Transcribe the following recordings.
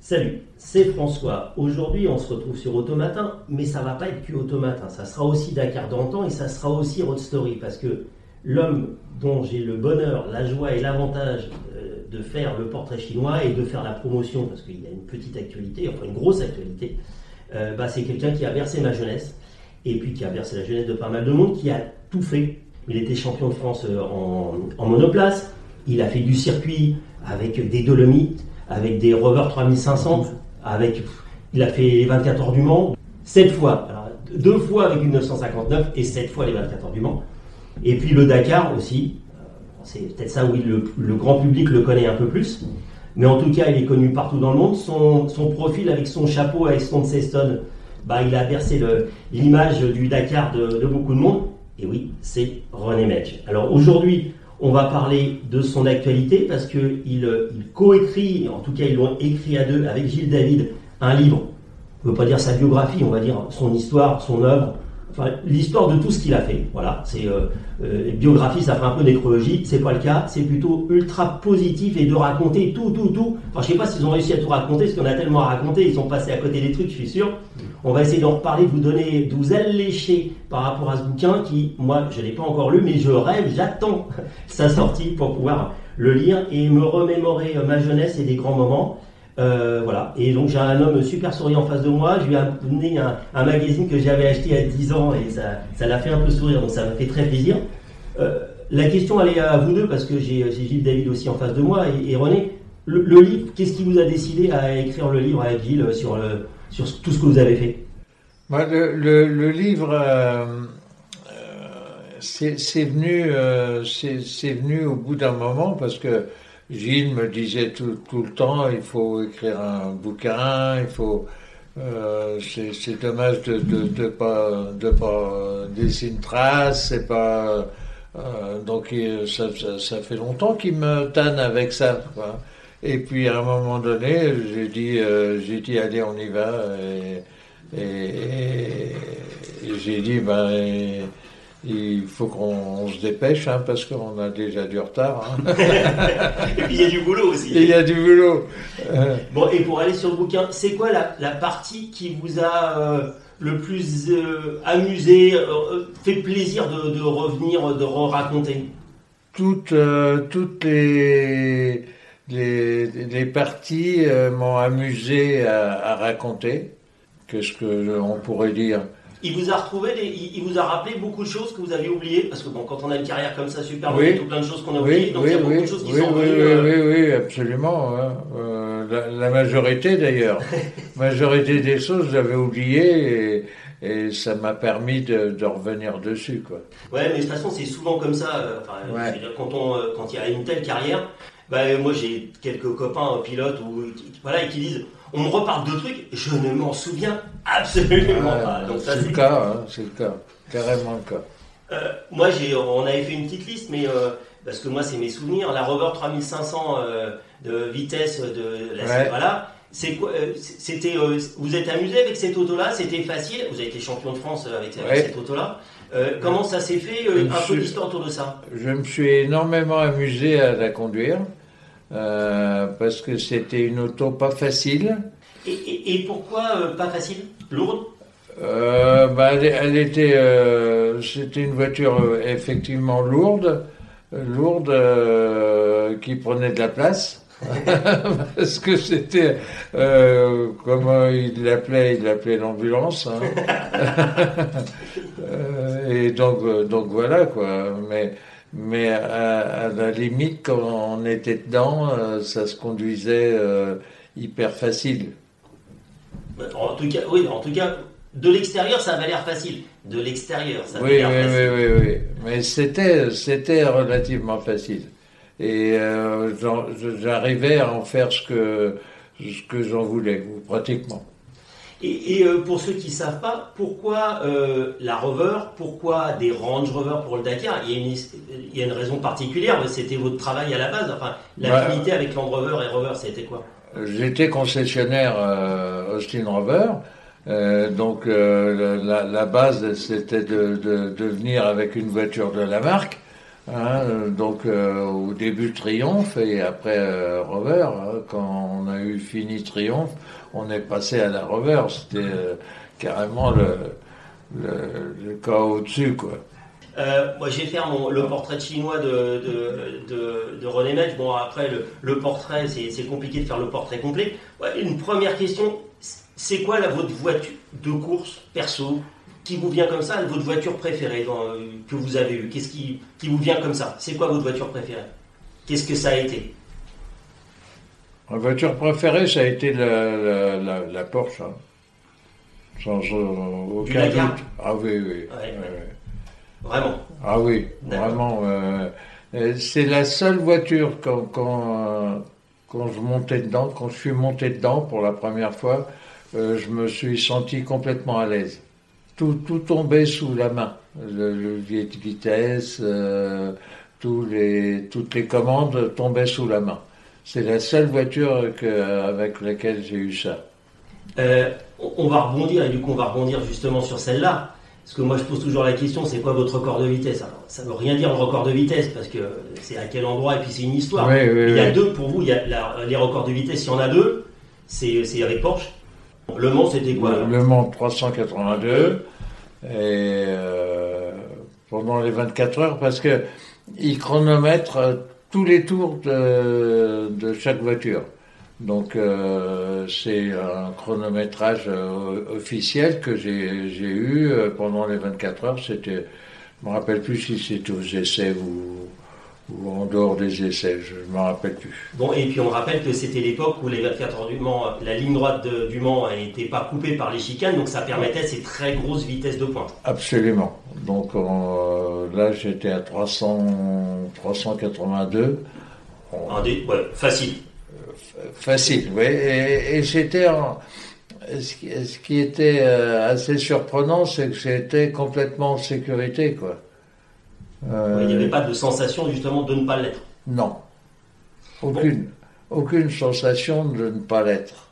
Salut, c'est François. Aujourd'hui, on se retrouve sur Automatin, mais ça va pas être que Automatin. Ça sera aussi Dakar d'antan et ça sera aussi Road Story, parce que l'homme dont j'ai le bonheur, la joie et l'avantage de faire le portrait chinois et de faire la promotion, parce qu'il y a une petite actualité, enfin une grosse actualité, c'est quelqu'un qui a versé ma jeunesse, et puis qui a versé la jeunesse de pas mal de monde, qui a tout fait. Il était champion de France en monoplace, il a fait du circuit avec des Dolomites, avec des Rover 3500, il a fait les 24 heures du Mans, 7 fois, alors 2 fois avec une 959 et 7 fois les 24 heures du Mans. Et puis le Dakar aussi, c'est peut-être ça où le grand public le connaît un peu plus, mais en tout cas il est connu partout dans le monde. Son profil avec son chapeau, avec son ceston, il a versé l'image du Dakar de beaucoup de monde, et oui, c'est René Metge. Alors aujourd'hui, on va parler de son actualité parce qu'il coécrit, en tout cas ils l'ont écrit à deux avec Gilles David, un livre. On ne veut pas dire sa biographie, on va dire son histoire, son œuvre, enfin l'histoire de tout ce qu'il a fait. Voilà, c'est biographie, ça fait un peu nécrologie, c'est pas le cas, c'est plutôt ultra positif et de raconter tout. Enfin, je sais pas s'ils ont réussi à tout raconter, parce qu'on a tellement à raconter, ils sont passés à côté des trucs, je suis sûr. On va essayer d'en reparler, de vous allécher par rapport à ce bouquin qui, moi, je l'ai pas encore lu, mais je rêve, j'attends sa sortie pour pouvoir le lire et me remémorer ma jeunesse et des grands moments. Voilà. Et donc j'ai un homme super souriant en face de moi. Je lui ai amené un magazine que j'avais acheté à 10 ans et ça l'a fait un peu sourire, donc ça me fait très plaisir. La question elle est à vous deux parce que j'ai Gilles David aussi en face de moi et René. Le livre, qu'est-ce qui vous a décidé à écrire le livre avec Gilles sur tout ce que vous avez fait? Le livre, c'est venu au bout d'un moment parce que Gilles me disait tout le temps, il faut écrire un bouquin, c'est dommage de pas laisser une trace, c'est pas, donc ça fait longtemps qu'il me tanne avec ça, quoi. Et puis à un moment donné, j'ai dit allez on y va et j'ai dit il faut qu'on se dépêche parce qu'on a déjà du retard. Et puis il y a du boulot aussi. Il y a du boulot. Bon, et pour aller sur le bouquin, c'est quoi la partie qui vous a le plus amusé, fait plaisir de revenir, de raconter? Toutes les parties m'ont amusé à raconter. Qu'est-ce que on pourrait dire? Il vous a il vous a rappelé beaucoup de choses que vous aviez oubliées, parce que bon, quand on a une carrière comme ça super longue, il y a tout plein de choses qu'on a oubliées, donc il y a beaucoup de choses qui sont venues. Oui, absolument. La majorité d'ailleurs. Majorité des choses j'avais oubliées et ça m'a permis de revenir dessus, quoi. Ouais, mais de toute façon c'est souvent comme ça. Je veux dire, quand il y a une telle carrière, moi j'ai quelques copains pilotes et qui disent on me reparle de trucs, je ne m'en souviens absolument pas. Donc ça, c'est le cas, carrément le cas. Moi on avait fait une petite liste, mais parce que moi c'est mes souvenirs, la Rover 3500 de vitesse voilà. C'est quoi, vous êtes amusé avec cette auto-là? C'était facile? Vous avez été champion de France avec cette auto-là. Comment ça s'est fait? Un peu d'histoire autour de ça. Je me suis énormément amusé à la conduire. Parce que c'était une auto pas facile. Et pourquoi pas facile? Lourde? Elle était, c'était une voiture effectivement lourde, qui prenait de la place. Parce que c'était, comment il l'appelait l'ambulance. Et donc voilà quoi. Mais à la limite, quand on était dedans, ça se conduisait hyper facile. En tout cas, de l'extérieur, ça avait l'air facile. De l'extérieur, ça avait l'air facile. Oui. Mais c'était relativement facile. Et j'arrivais à en faire ce que j'en voulais, pratiquement. Et pour ceux qui ne savent pas, pourquoi la Rover, pourquoi des Range Rover pour le Dakar? Il y a une raison particulière, c'était votre travail à la base, enfin l'affinité avec Land Rover et Rover, c'était quoi? J'étais concessionnaire Austin Rover, donc la base c'était de venir avec une voiture de la marque, Donc au début Triomphe et après Rover. Quand on a eu fini Triomphe, on est passé à la Rover. C'était carrément le cas au-dessus, quoi. Moi, je vais faire le portrait chinois de René Metz. Bon, après, le portrait, c'est compliqué de faire le portrait complet. Ouais, une première question, c'est quoi votre voiture de course perso qui vous vient comme ça, votre voiture préférée que vous avez eue? Qu'est-ce qui vous vient comme ça? C'est quoi votre voiture préférée? Qu'est-ce que ça a été? Ma voiture préférée, ça a été la Porsche, hein. Sans aucun doute. Ah oui, oui. Ouais. Vraiment? Ah oui, vraiment. C'est la seule voiture quand je montais dedans, quand je suis monté dedans pour la première fois, je me suis senti complètement à l'aise. Tout tombait sous la main. Le levier de vitesse, toutes les commandes tombaient sous la main. C'est la seule voiture avec laquelle j'ai eu ça. On va rebondir, et du coup on va rebondir justement sur celle-là. Parce que moi je pose toujours la question, c'est quoi votre record de vitesse? Alors, ça ne veut rien dire le record de vitesse, parce que c'est à quel endroit, et puis c'est une histoire. Oui, il y a deux, pour vous, il y a les records de vitesse, il y en a deux, c'est avec Porsche. Le Mans, c'était quoi? Le Mans 382, et pendant les 24 heures, parce que ils chronomètrent tous les tours de chaque voiture. Donc c'est un chronométrage officiel que j'ai eu pendant les 24 heures. C'était, je me rappelle plus si c'était aux essais ou en dehors des essais, je me rappelle plus. Bon, et puis on rappelle que c'était l'époque où les 24 heures du Mans, la ligne droite du Mans n'était pas coupée par les chicanes, donc ça permettait ces très grosses vitesses de pointe. Absolument. Donc là j'étais à 382. Facile. Facile, oui. Et j'étais ce qui était assez surprenant, c'est que j'étais complètement en sécurité, quoi. Il n'y avait pas de sensation justement de ne pas l'être. Non. Aucune sensation de ne pas l'être.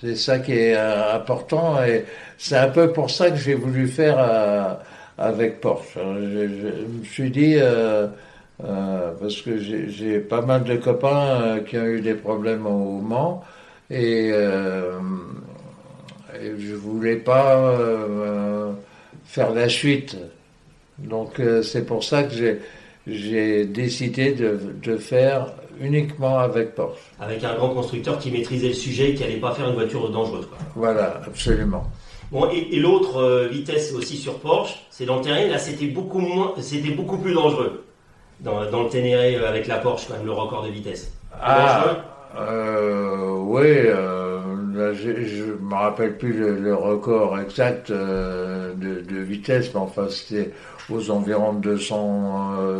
C'est ça qui est important, et c'est un peu pour ça que j'ai voulu faire avec Porsche. Je me suis dit, parce que j'ai pas mal de copains qui ont eu des problèmes au Mans, et je voulais pas faire la suite. Donc c'est pour ça que j'ai décidé de faire uniquement avec Porsche. Avec un grand constructeur qui maîtrisait le sujet et qui n'allait pas faire une voiture dangereuse, quoi. Voilà, absolument. Bon, et l'autre vitesse aussi sur Porsche, c'est dans le Ténéré. Là, c'était beaucoup plus dangereux. Dans le Ténéré avec la Porsche, quand même, le record de vitesse. Oui, là, je me rappelle plus le record exact de vitesse, mais enfin c'était aux environs de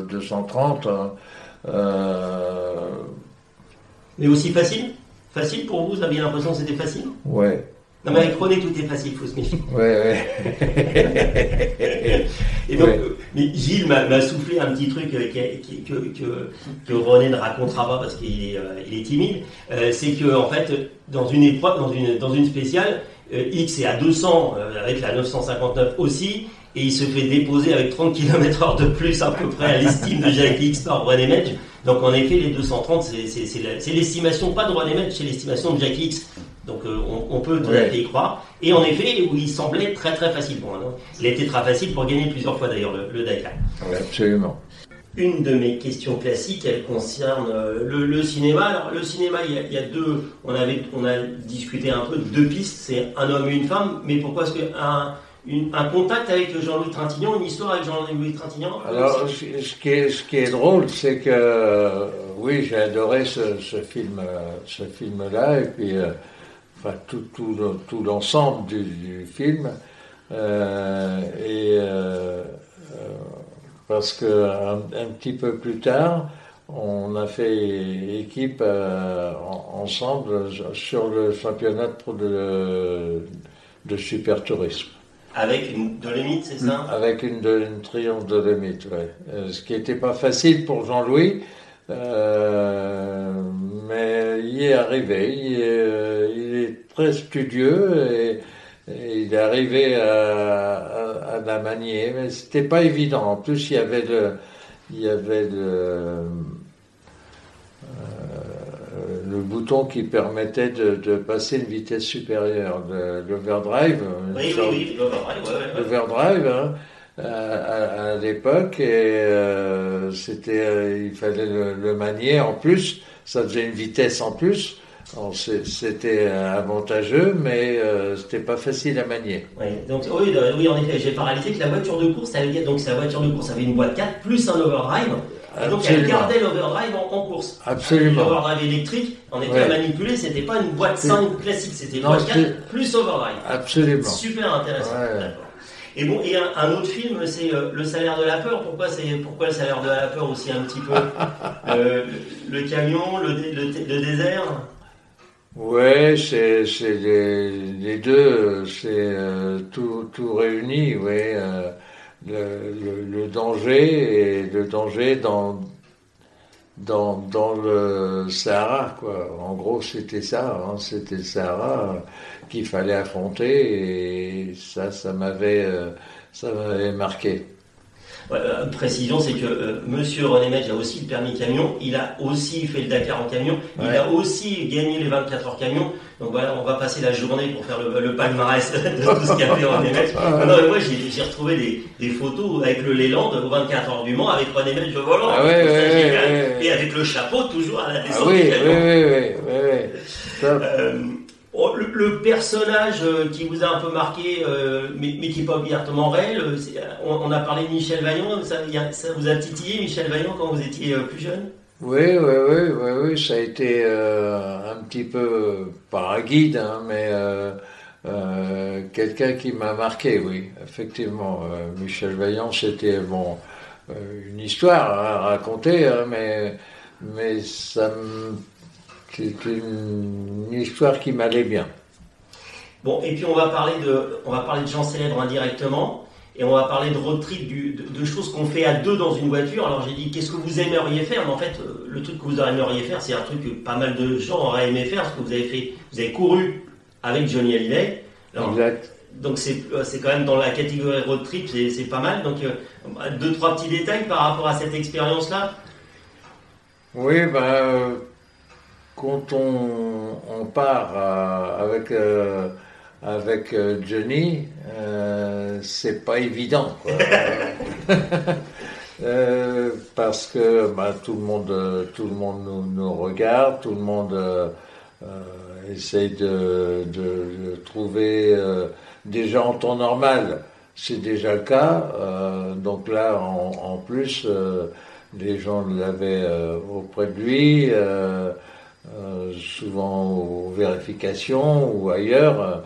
230. Mais aussi facile? Facile pour vous? Vous aviez l'impression que c'était facile? Ouais. Non, mais avec René, tout est facile, il faut se méfier. Ouais. Et donc, mais Gilles m'a soufflé un petit truc que René ne racontera pas parce qu'il est timide. C'est que, en fait, dans une épreuve, dans une spéciale, X est à 200 avec la 959 aussi, et il se fait déposer avec 30 km/h de plus à peu près à l'estime de Jackie X par René Metz. Donc en effet, les 230, c'est l'estimation pas de René Metz, c'est l'estimation de Jackie X. Donc on peut tout à fait y croire. Et en effet, où il semblait très très facile pour un. Il a été très facile pour gagner plusieurs fois d'ailleurs le Dakar. Oui, absolument. Une de mes questions classiques, elle concerne le cinéma. Alors le cinéma, il y a deux. On a discuté un peu de deux pistes. C'est un homme et une femme. Mais pourquoi est-ce qu'un contact avec Jean-Louis Trintignant, une histoire avec Jean-Louis Trintignant? Alors, ce qui est drôle, c'est que oui, j'ai adoré ce film-là, et puis enfin tout l'ensemble du film, parce que un petit peu plus tard, on a fait équipe ensemble sur le championnat de super tourisme. Avec une Dolomite, c'est ça? Avec une Triomphe Dolomite, ouais. Ce qui n'était pas facile pour Jean-Louis, mais il est arrivé. Il est très studieux et il est arrivé à la manier, mais c'était pas évident. En plus, il y avait il y avait le bouton qui permettait de passer une vitesse supérieure, l'overdrive. Oui, L'overdrive, hein, à l'époque, et il fallait le manier en plus, ça faisait une vitesse en plus. C'était avantageux, mais c'était pas facile à manier. Oui, donc, oui, en effet, j'ai pas réalisé que la voiture de course, donc sa voiture de course avait une boîte 4 plus un overdrive. Et donc elle gardait l'overdrive en course. Absolument. L'overdrive électrique, en effet, à manipuler, c'était pas une boîte 5 classique, c'était une boîte 4 plus overdrive. Absolument. Super intéressant. Ouais. Et bon, et un autre film, c'est Le salaire de la peur. Pourquoi Le salaire de la peur aussi un petit peu le camion, le désert. Ouais, c'est les deux, c'est tout réuni, ouais. Le danger et le danger dans le Sahara, quoi. En gros, c'était ça, hein, c'était le Sahara qu'il fallait affronter, et ça m'avait marqué. Précision, c'est que Monsieur René Metz a aussi le permis camion, il a aussi fait le Dakar en camion, il a aussi gagné les 24 heures camion. Donc voilà, on va passer la journée pour faire le palmarès de tout ce qu'a fait René Metz. Moi, j'ai retrouvé des photos avec le Leland aux 24 heures du Mans, avec René Metz au volant, et avec le chapeau toujours à la descente du camion. Le personnage qui vous a un peu marqué, mais qui n'est pas obligatoirement réel, on a parlé de Michel Vaillant, ça vous a titillé Michel Vaillant quand vous étiez plus jeune? Oui, ça a été un petit peu, pas un guide, hein, mais quelqu'un qui m'a marqué, oui, effectivement. Michel Vaillant, c'était une histoire à raconter, hein, mais ça me... C'était une histoire qui m'allait bien. Bon, et puis on va parler de gens célèbres indirectement, et on va parler de road trip, de choses qu'on fait à deux dans une voiture. Alors j'ai dit, qu'est-ce que vous aimeriez faire? Mais en fait, le truc que vous aimeriez faire, c'est un truc que pas mal de gens auraient aimé faire, parce que vous avez couru avec Johnny Hallyday. Alors, exact. Donc c'est quand même dans la catégorie road trip, c'est pas mal. Donc 2-3 petits détails par rapport à cette expérience-là. Oui, quand on part avec Johnny, c'est pas évident, quoi. Parce que tout le monde nous regarde, tout le monde essaye de trouver des gens en temps normal. C'est déjà le cas. Donc là, en plus, les gens l'avaient auprès de lui. Souvent aux vérifications ou ailleurs.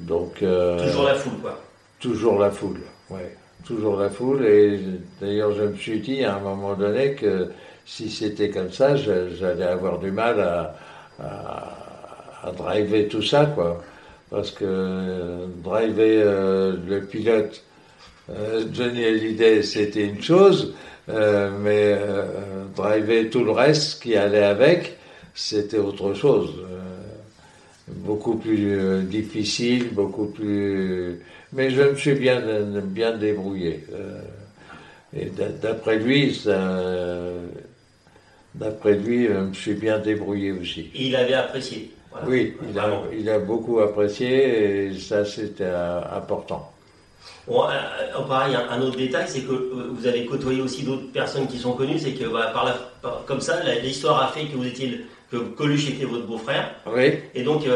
Toujours la foule, quoi. Toujours la foule, ouais. Toujours la foule. Et d'ailleurs, je me suis dit à un moment donné que si c'était comme ça, j'allais avoir du mal à driver tout ça, quoi. Parce que driver le pilote Johnny Hallyday, c'était une chose. Mais driver tout le reste qui allait avec, c'était autre chose. Beaucoup plus difficile, beaucoup plus... Mais je me suis bien débrouillé. Et d'après lui, je me suis bien débrouillé aussi. Et il avait apprécié. Voilà. Oui, il a beaucoup apprécié, et ça, c'était important. Bon, pareil, un autre détail, c'est que vous avez côtoyé aussi d'autres personnes qui sont connues, c'est que comme ça, l'histoire a fait que Coluche était votre beau-frère. Oui. Et donc,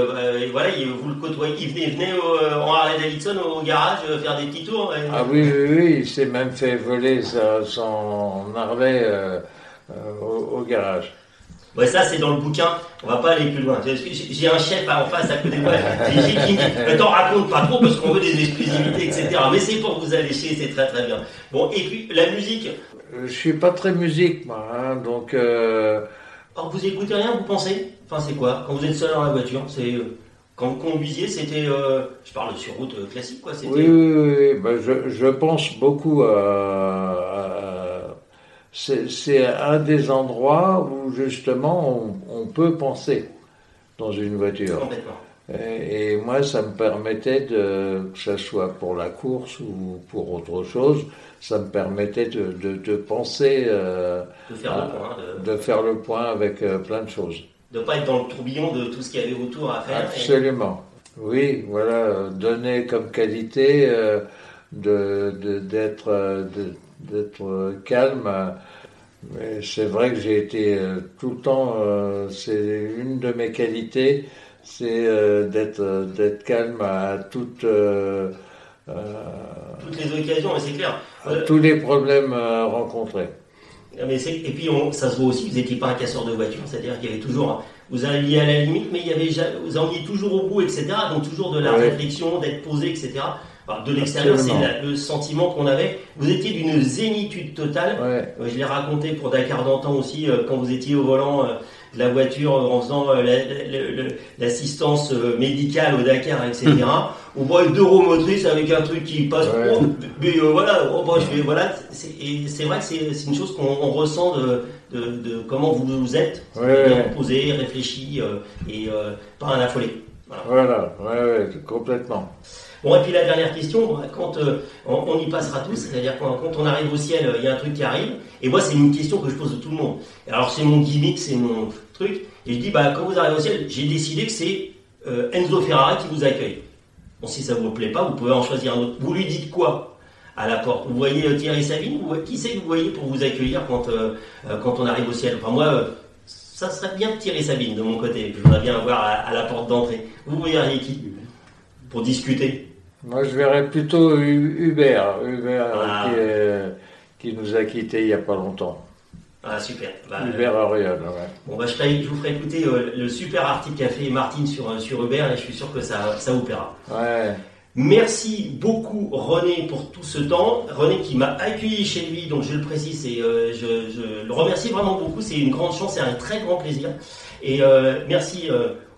voilà, vous le côtoyez, il venait en Harley-Davidson au garage faire des petits tours. Ah oui, il s'est même fait voler son Harley au garage. Ouais, ça c'est dans le bouquin, on va pas aller plus loin. J'ai un chef en face à côté de moi qui me dit t'en raconte pas trop parce qu'on veut des exclusivités, etc. Mais c'est pour vous allécher, c'est très très bien. Bon, et puis la musique. Je suis pas très musique, moi, hein, donc. Alors vous écoutez rien, vous pensez? Enfin, c'est quoi? Quand vous êtes seul dans la voiture, c'est. Quand vous conduisiez, c'était. Je parle sur route classique, quoi. C'était... Oui. Je pense beaucoup c'est un des endroits où justement on peut penser dans une voiture. Complètement. Et moi, ça me permettait que ce soit pour la course ou pour autre chose, ça me permettait de penser, de faire le point avec plein de choses. De ne pas être dans le tourbillon de tout ce qu'il y avait autour à faire. Absolument. Oui, voilà, donner comme qualité d'être calme. Mais c'est vrai que j'ai été tout le temps, c'est une de mes qualités, c'est d'être calme à toutes les occasions, mais c'est clair. Tous les problèmes rencontrés. Mais et puis ça se voit aussi, vous n'étiez pas un casseur de voiture, c'est-à-dire qu'il y avait toujours, vous alliez à la limite, mais vous emmenez toujours au bout, etc. Donc toujours de la réflexion, d'être posé, etc. Enfin, de l'extérieur, c'est le sentiment qu'on avait. Vous étiez d'une zénitude totale. Je l'ai raconté pour Dakar d'antan aussi, quand vous étiez au volant de la voiture en faisant l'assistance médicale au Dakar, etc. On voit deux roues motrices avec un truc qui passe. Mais c'est vrai que c'est une chose qu'on ressent de comment vous êtes. Bien posé, réfléchi et pas un affolé. Voilà, complètement. Bon, et puis la dernière question, quand on y passera tous, c'est-à-dire quand on arrive au ciel, il y a un truc qui arrive, et moi c'est une question que je pose à tout le monde. Alors c'est mon gimmick, c'est mon truc, et je dis, quand vous arrivez au ciel, j'ai décidé que c'est Enzo Ferrari qui vous accueille. Bon, si ça vous plaît pas, vous pouvez en choisir un autre. Vous lui dites quoi à la porte? Vous voyez Thierry Sabine? Qui c'est que vous voyez pour vous accueillir quand on arrive au ciel? Enfin moi, ça serait bien Thierry Sabine de mon côté, je voudrais bien avoir à la porte d'entrée. Vous verriez qui pour discuter? Moi, je verrais plutôt Hubert qui nous a quittés il n'y a pas longtemps. Ah, super. Hubert Auriol, Bon, je vous ferai écouter le super article qu'a fait Martine sur Hubert et je suis sûr que ça vous plaira. Merci beaucoup René pour tout ce temps. René qui m'a accueilli chez lui, donc je le précise, et je le remercie vraiment beaucoup. C'est une grande chance et un très grand plaisir. Et merci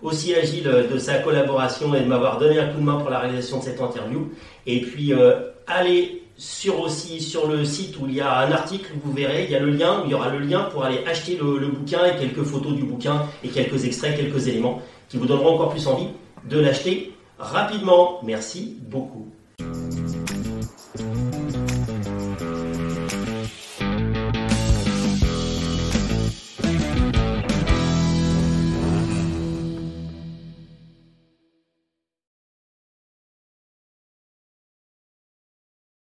aussi à Gilles de sa collaboration et de m'avoir donné un coup de main pour la réalisation de cette interview. Et puis allez sur le site où il y a un article, vous verrez, il y aura le lien pour aller acheter le bouquin et quelques photos du bouquin et quelques extraits, quelques éléments qui vous donneront encore plus envie de l'acheter rapidement. Merci beaucoup.